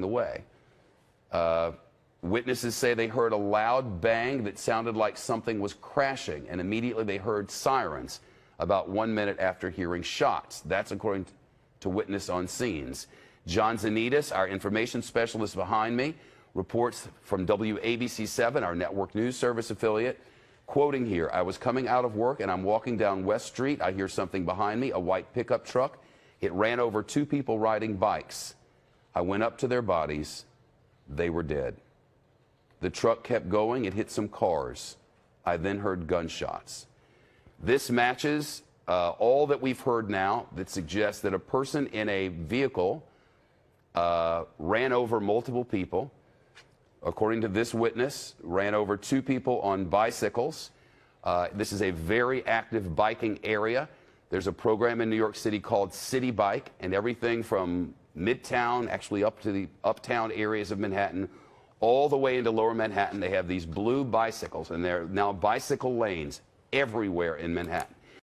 away. Witnesses say they heard a loud bang that sounded like something was crashing, and immediately they heard sirens about 1 minute after hearing shots. That's according to witness on scenes. John Zanitas, our information specialist behind me, reports from WABC7, our network news service affiliate, quoting here, "I was coming out of work and I'm walking down West Street. I hear something behind me, a white pickup truck. It ran over two people riding bikes. I went up to their bodies. They were dead. The truck kept going. It hit some cars. I then heard gunshots." This matches all that we've heard now that suggests that a person in a vehicle ran over multiple people. According to this witness, ran over two people on bicycles. This is a very active biking area. There's a program in New York City called City Bike, and everything from Midtown, actually up to the uptown areas of Manhattan, all the way into lower Manhattan, they have these blue bicycles, and there are now bicycle lanes everywhere in Manhattan.